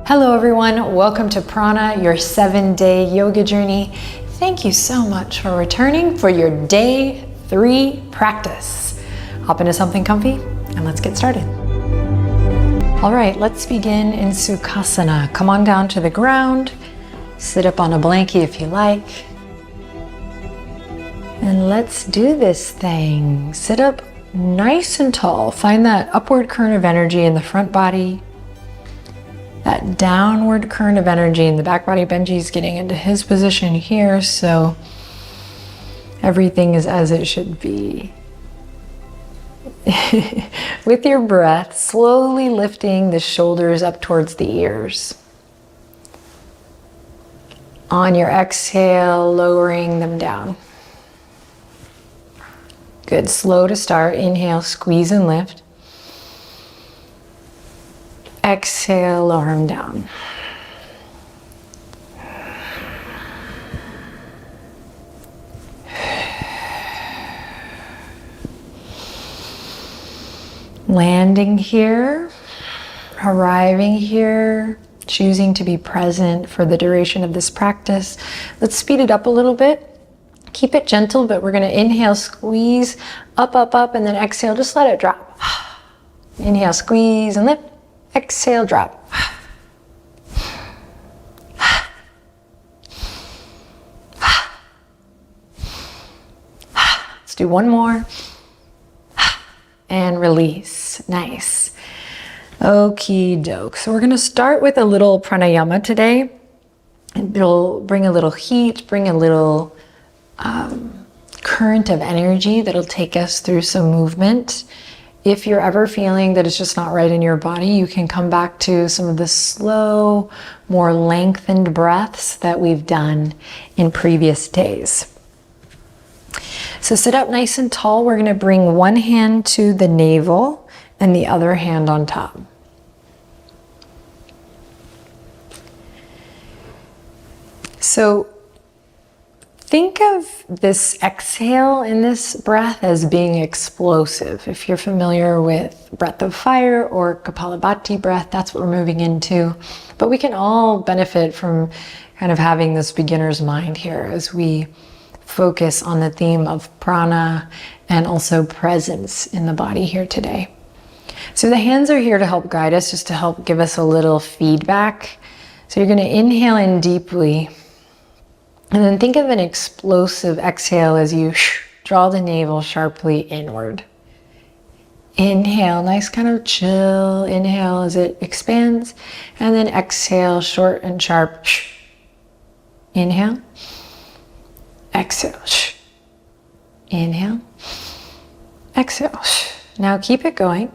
Hello everyone, welcome to Prana, your 7-day yoga journey. Thank you so much for returning for your day 3 practice. Hop into something comfy and let's get started. All right, let's begin in Sukhasana. Come on down to the ground, sit up on a blankie if you like. And let's do this thing. Sit up nice and tall. Find that upward current of energy in the front body. That downward current of energy in the back body. Benji's getting into his position here, so everything is as it should be. With your breath, slowly lifting the shoulders up towards the ears. On your exhale, lowering them down. Good, slow to start. Inhale, squeeze and lift. Exhale, lower them down. Landing here, arriving here, choosing to be present for the duration of this practice. Let's speed it up a little bit. Keep it gentle, but we're going to inhale, squeeze, up, up, up, and then exhale, just let it drop. Inhale, squeeze and lift. Exhale, drop. Let's do one more. And release. Nice. Okie doke. So we're going to start with a little pranayama today. It'll bring a little heat, bring a little current of energy that'll take us through some movement. If you're ever feeling that it's just not right in your body, you can come back to some of the slow, more lengthened breaths that we've done in previous days. So sit up nice and tall. We're going to bring one hand to the navel and the other hand on top. So think of this exhale in this breath as being explosive. If you're familiar with breath of fire or Kapalabhati breath, that's what we're moving into. But we can all benefit from kind of having this beginner's mind here as we focus on the theme of prana and also presence in the body here today. So the hands are here to help guide us, just to help give us a little feedback. So you're going to inhale in deeply. And then think of an explosive exhale as you draw the navel sharply inward. Inhale, nice kind of chill. Inhale as it expands. And then exhale, short and sharp. Inhale. Exhale. Inhale. Exhale. Now keep it going.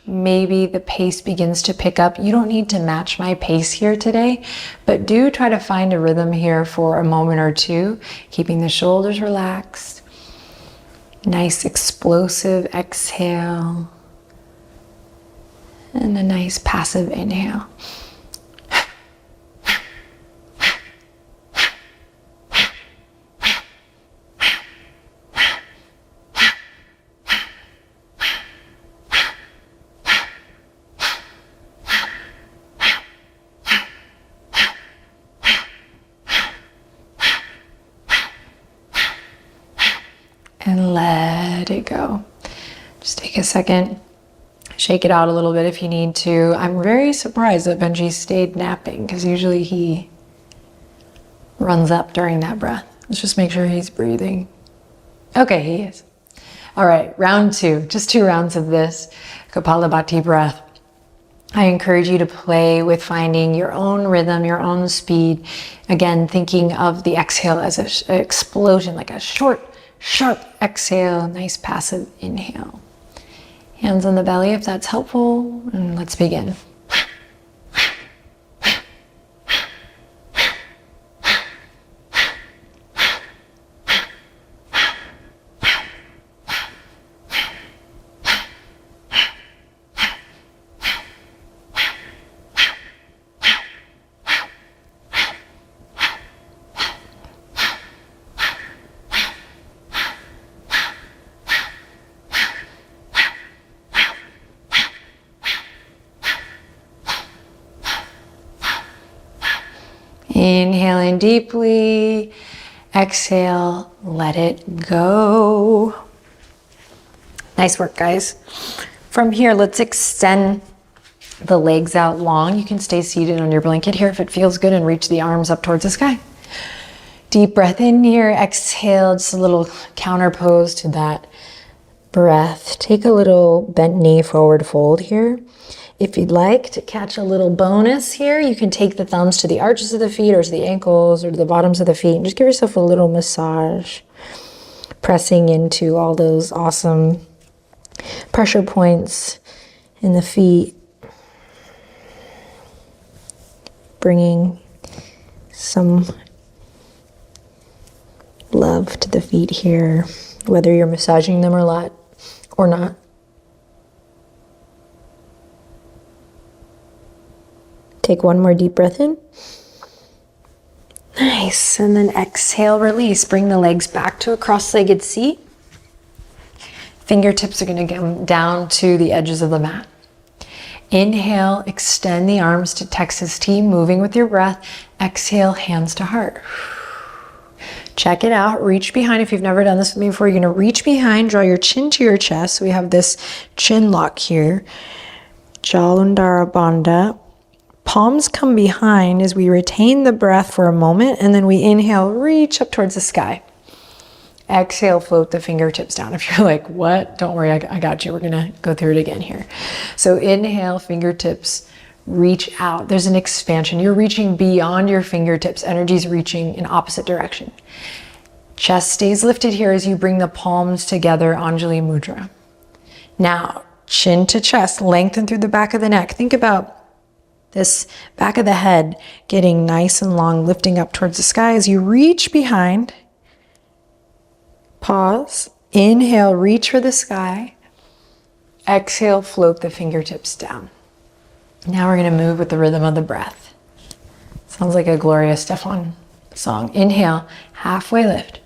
Maybe the pace begins to pick up. You don't need to match my pace here today, but do try to find a rhythm here for a moment or two, keeping the shoulders relaxed. Nice explosive exhale. And a nice passive inhale. And let it go. Just take a second, shake it out a little bit if you need to. I'm very surprised that Benji stayed napping because usually he runs up during that breath. Let's just make sure he's breathing. Okay, he is. All right, round 2, just 2 rounds of this Kapalabhati breath. I encourage you to play with finding your own rhythm, your own speed. Again, thinking of the exhale as an explosion, like a short, sharp exhale, nice passive inhale. Hands on the belly if that's helpful, and let's begin. Inhale in deeply. Exhale, let it go. Nice work, guys. From here, let's extend the legs out long. You can stay seated on your blanket here if it feels good and reach the arms up towards the sky. Deep breath in here. Exhale, just a little counter pose to that breath. Take a little bent knee forward fold here. If you'd like to catch a little bonus here, you can take the thumbs to the arches of the feet or to the ankles or to the bottoms of the feet and just give yourself a little massage, pressing into all those awesome pressure points in the feet, bringing some love to the feet here, whether you're massaging them or not. Take one more deep breath in. Nice. And then exhale, release. Bring the legs back to a cross-legged seat. Fingertips are going to come down to the edges of the mat. Inhale, extend the arms to Texas T, moving with your breath. Exhale, hands to heart. Check it out. Reach behind. If you've never done this with me before, you're going to reach behind, draw your chin to your chest. So we have this chin lock here. Jalandhara Bandha. Palms come behind as we retain the breath for a moment, and then we inhale, reach up towards the sky. Exhale, float the fingertips down. If you're like, what? Don't worry, I got you. We're gonna go through it again here. So inhale, fingertips reach out. There's an expansion. You're reaching beyond your fingertips. Energy's reaching in opposite direction. Chest stays lifted here as you bring the palms together, Anjali Mudra. Now, chin to chest, lengthen through the back of the neck. Think about this back of the head getting nice and long, lifting up towards the sky as you reach behind. Pause. Inhale, reach for the sky. Exhale, float the fingertips down. Now we're going to move with the rhythm of the breath. Sounds like a Gloria Estefan song. Inhale, halfway lift.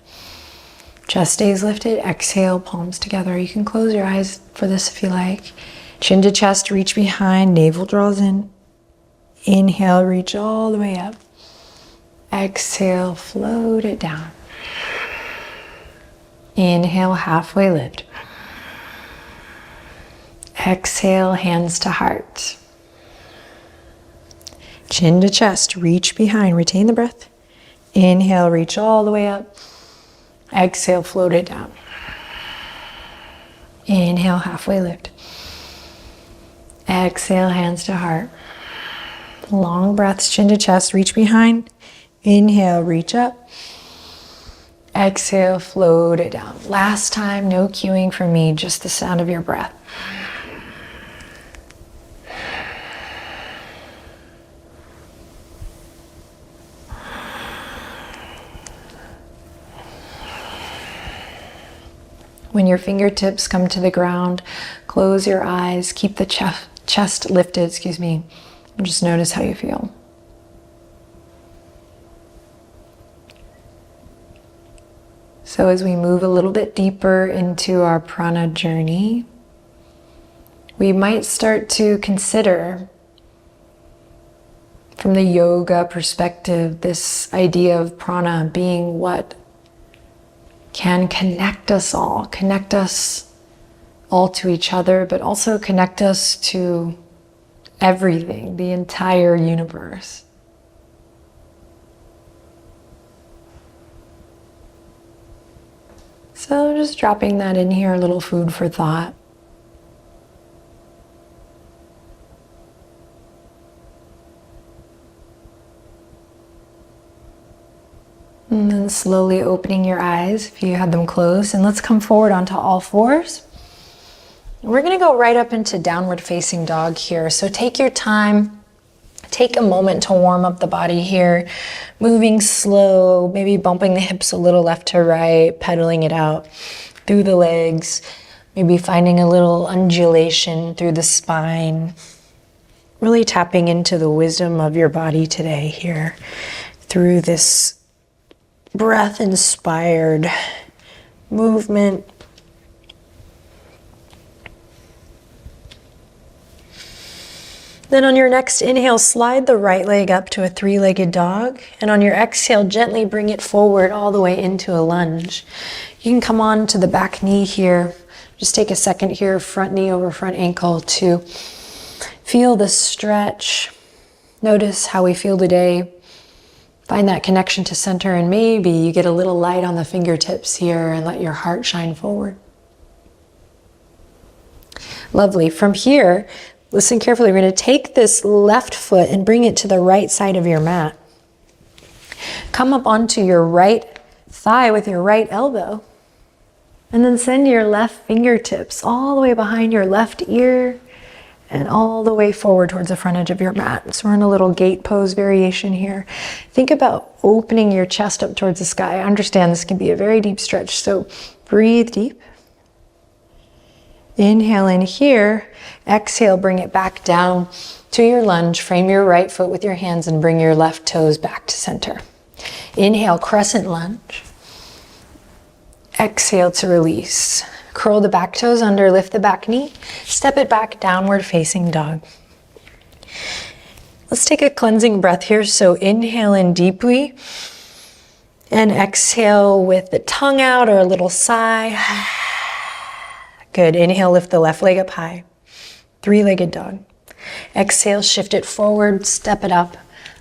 Chest stays lifted. Exhale, palms together. You can close your eyes for this if you like. Chin to chest, reach behind. Navel draws in. Inhale, reach all the way up. Exhale, float it down. Inhale, halfway lift. Exhale, hands to heart. Chin to chest, reach behind, retain the breath. Inhale, reach all the way up. Exhale, float it down. Inhale, halfway lift. Exhale, hands to heart. Long breaths, chin to chest, reach behind. Inhale, reach up. Exhale, float it down. Last time, no cueing for me, just the sound of your breath. When your fingertips come to the ground, close your eyes, keep the chest lifted, and just notice how you feel. So as we move a little bit deeper into our prana journey, we might start to consider, from the yoga perspective, this idea of prana being what can connect us all to each other, but also connect us to everything, the entire universe. So just dropping that in here, a little food for thought. And then slowly opening your eyes if you had them closed. And let's come forward onto all fours. We're going to go right up into downward facing dog here. So take your time. Take a moment to warm up the body here. Moving slow, maybe bumping the hips a little left to right, pedaling it out through the legs. Maybe finding a little undulation through the spine. Really tapping into the wisdom of your body today here through this breath-inspired movement. Then on your next inhale, slide the right leg up to a three-legged dog. And on your exhale, gently bring it forward all the way into a lunge. You can come on to the back knee here. Just take a second here, front knee over front ankle, to feel the stretch. Notice how we feel today. Find that connection to center, and maybe you get a little light on the fingertips here and let your heart shine forward. Lovely. From here, listen carefully. We're going to take this left foot and bring it to the right side of your mat. Come up onto your right thigh with your right elbow. And then send your left fingertips all the way behind your left ear and all the way forward towards the front edge of your mat. So we're in a little gate pose variation here. Think about opening your chest up towards the sky. I understand this can be a very deep stretch, so breathe deep. Inhale in here. Exhale, bring it back down to your lunge. Frame your right foot with your hands and bring your left toes back to center. Inhale, crescent lunge. Exhale to release. Curl the back toes under, lift the back knee, step it back, downward facing dog. Let's take a cleansing breath here. So inhale in deeply and exhale with the tongue out or a little sigh. Good. Inhale, lift the left leg up high. Three-legged dog. Exhale, shift it forward, step it up,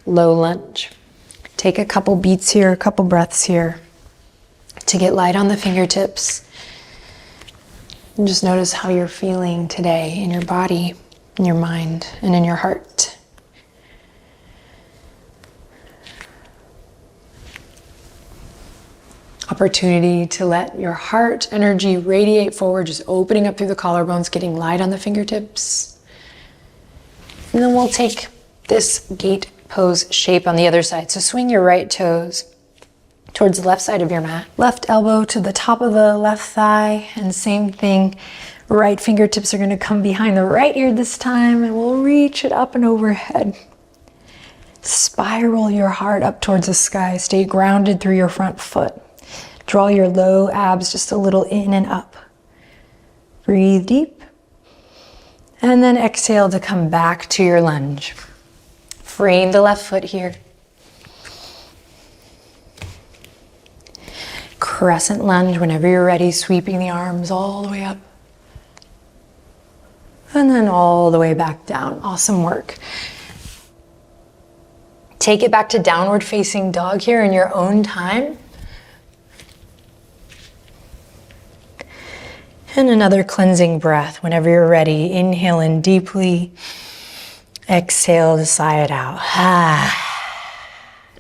low lunge. Take a couple beats here, a couple breaths here to get light on the fingertips. And just notice how you're feeling today in your body, in your mind, and in your heart. Opportunity to let your heart energy radiate forward, just opening up through the collarbones, getting light on the fingertips. And then we'll take this gate pose shape on the other side. So swing your right toes towards the left side of your mat. Left elbow to the top of the left thigh, and same thing. Right fingertips are going to come behind the right ear this time, and we'll reach it up and overhead. Spiral your heart up towards the sky. Stay grounded through your front foot. Draw your low abs just a little in and up. Breathe deep. And then exhale to come back to your lunge. Frame the left foot here. Crescent lunge whenever you're ready, sweeping the arms all the way up. And then all the way back down. Awesome work. Take it back to downward facing dog here in your own time. And another cleansing breath whenever you're ready. Inhale in deeply. Exhale to sigh it out.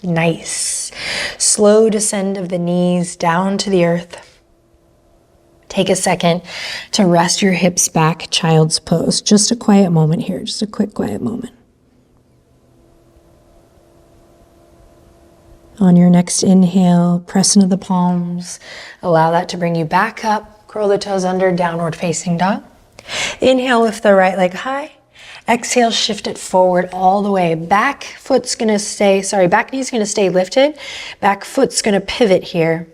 Nice. Slow descend of the knees down to the earth. Take a second to rest your hips back, child's pose. Just a quiet moment here, just a quick quiet moment. On your next inhale, press into the palms. Allow that to bring you back up. Curl the toes under, downward facing dog. Inhale, lift the right leg high. Exhale, shift it forward all the way. Back knee's gonna stay lifted. Back foot's gonna pivot here.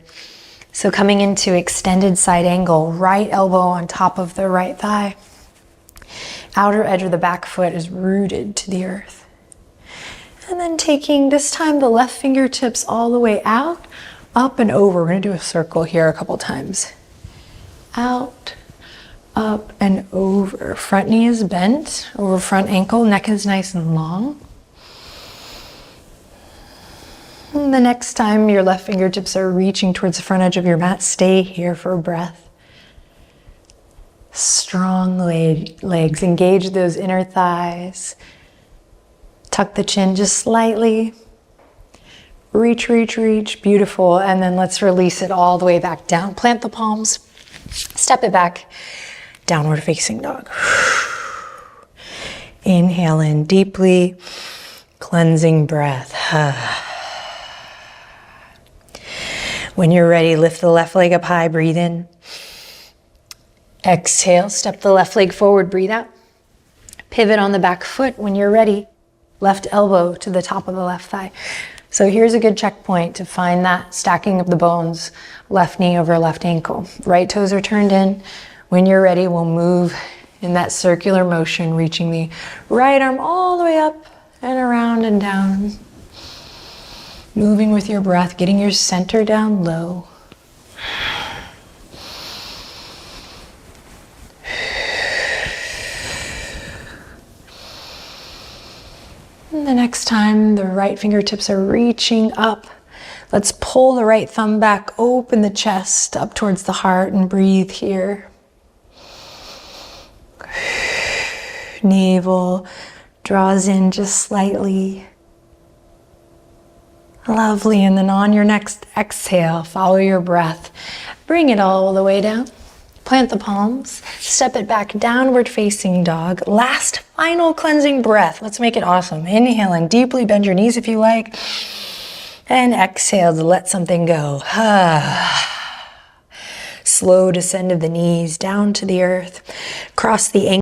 So coming into extended side angle, right elbow on top of the right thigh. Outer edge of the back foot is rooted to the earth. And then taking this time the left fingertips all the way out, up and over. We're gonna do a circle here a couple times. Out, up and over. Front knee is bent over front ankle, neck is nice and long. And the next time your left fingertips are reaching towards the front edge of your mat, stay here for a breath. Strong legs, engage those inner thighs. Tuck the chin just slightly. Reach, reach, reach, beautiful. And then let's release it all the way back down. Plant the palms, step it back. Downward facing dog. Inhale in deeply, cleansing breath. When you're ready, lift the left leg up high, breathe in. Exhale, step the left leg forward, breathe out. Pivot on the back foot when you're ready. Left elbow to the top of the left thigh. So here's a good checkpoint to find that stacking of the bones, left knee over left ankle. Right toes are turned in. When you're ready, we'll move in that circular motion, reaching the right arm all the way up and around and down. Moving with your breath, getting your center down low. And the next time the right fingertips are reaching up, let's pull the right thumb back, open the chest up towards the heart and breathe here. Navel draws in just slightly. Lovely, and then on your next exhale, follow your breath. Bring it all the way down. Plant the palms, step it back, downward facing dog. Last final cleansing breath. Let's make it awesome. Inhale and deeply bend your knees if you like. And exhale to let something go. Slow descend of the knees down to the earth. Cross the ankles.